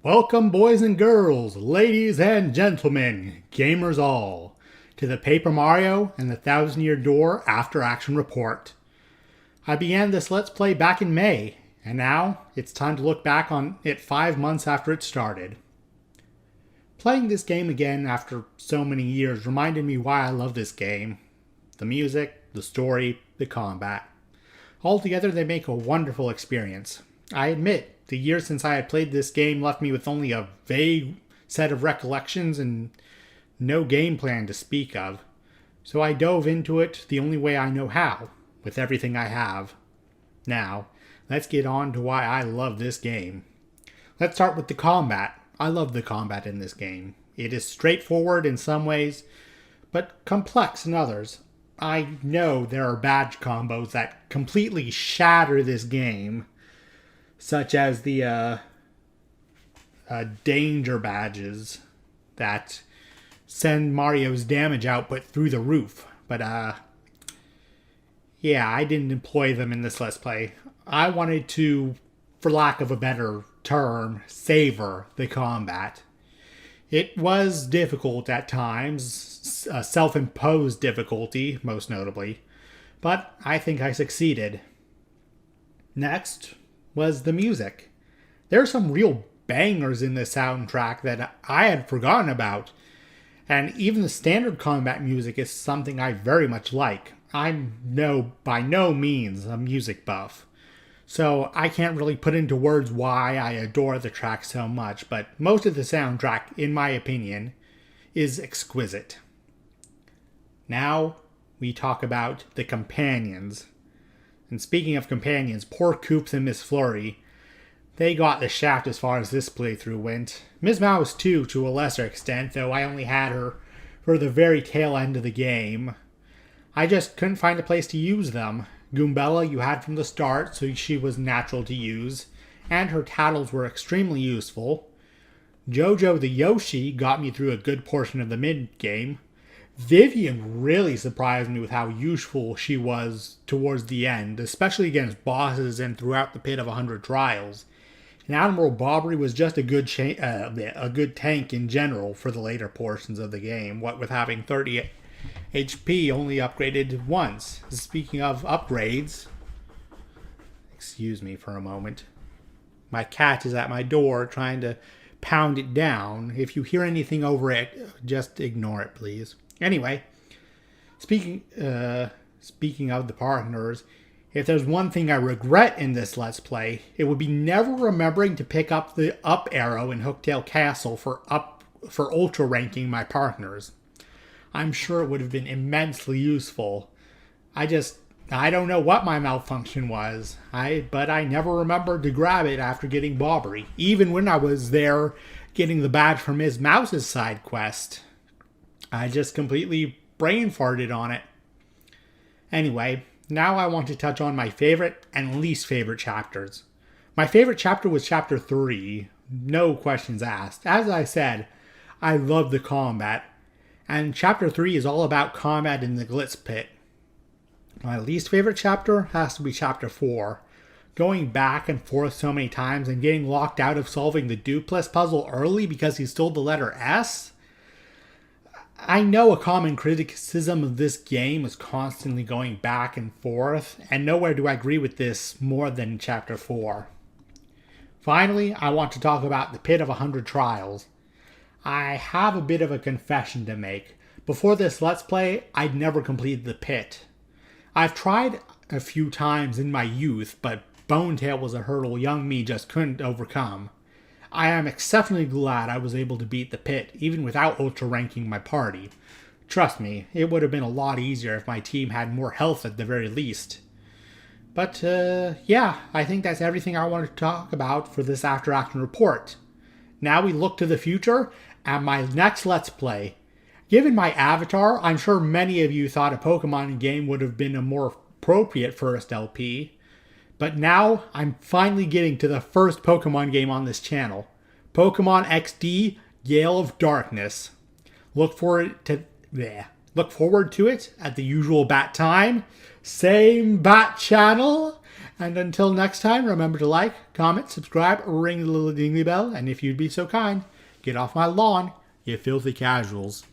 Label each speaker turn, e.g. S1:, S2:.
S1: Welcome, boys and girls, ladies and gentlemen, gamers all, to the Paper Mario and the Thousand Year Door After Action Report. I began this Let's Play back in May, and now it's time to look back on it 5 months after it started. Playing this game again after so many years reminded me why I love this game. The music, the story, the combat. Altogether, they make a wonderful experience. I admit, the years since I had played this game left me with only a vague set of recollections and no game plan to speak of. So I dove into it the only way I know how, with everything I have. Now, let's get on to why I love this game. Let's start with the combat. I love the combat in this game. It is straightforward in some ways, but complex in others. I know there are badge combos that completely shatter this game, such as the danger badges that send Mario's damage output through the roof. But yeah, I didn't employ them in this Let's Play. I wanted to, for lack of a better term, savor the combat. It was difficult at times, self-imposed difficulty, most notably, but I think I succeeded. Next was the music. There are some real bangers in the soundtrack that I had forgotten about, and even the standard combat music is something I very much like. I'm by no means a music buff, so I can't really put into words why I adore the track so much, but most of the soundtrack, in my opinion, is exquisite. Now we talk about the companions. And speaking of companions, poor Koops and Miss Flurry, they got the shaft as far as this playthrough went. Ms. Mouse too, to a lesser extent, though I only had her for the very tail end of the game. I just couldn't find a place to use them. Goombella you had from the start, so she was natural to use, and her tattles were extremely useful. Jojo the Yoshi got me through a good portion of the mid-game. Vivian really surprised me with how useful she was towards the end, especially against bosses and throughout the Pit of 100 Trials. And Admiral Bobbery was just a good tank in general for the later portions of the game, what with having 30 HP only upgraded once. Speaking of upgrades, excuse me for a moment. My cat is at my door trying to pound it down. If you hear anything over it, just ignore it, please. Anyway, speaking of the partners, if there's one thing I regret in this Let's Play, it would be never remembering to pick up the up arrow in Hooktail Castle for ultra ranking my partners. I'm sure it would have been immensely useful. I don't know what my malfunction was, but I never remembered to grab it after getting Bobbery, even when I was there getting the badge from Ms. Mouse's side quest. I just completely brain farted on it. Anyway, now I want to touch on my favorite and least favorite chapters. My favorite chapter was chapter 3, no questions asked. As I said, I love the combat, and chapter 3 is all about combat in the Glitz Pit. My least favorite chapter has to be chapter 4. Going back and forth so many times and getting locked out of solving the Duplis puzzle early because he stole the letter S? I know a common criticism of this game is constantly going back and forth, and nowhere do I agree with this more than in Chapter 4. Finally, I want to talk about the Pit of 100 Trials. I have a bit of a confession to make. Before this Let's Play, I'd never completed the pit. I've tried a few times in my youth, but Bonetail was a hurdle young me just couldn't overcome. I am exceptionally glad I was able to beat the pit, even without ultra-ranking my party. Trust me, it would have been a lot easier if my team had more health at the very least. But, yeah, I think that's everything I wanted to talk about for this After Action report. Now we look to the future at my next Let's Play. Given my avatar, I'm sure many of you thought a Pokemon game would have been a more appropriate first LP. But now, I'm finally getting to the first Pokemon game on this channel. Pokemon XD Gale of Darkness. Look forward to it at the usual bat time. Same bat channel. And until next time, remember to like, comment, subscribe, ring the little dingly bell, and if you'd be so kind, get off my lawn, you filthy casuals.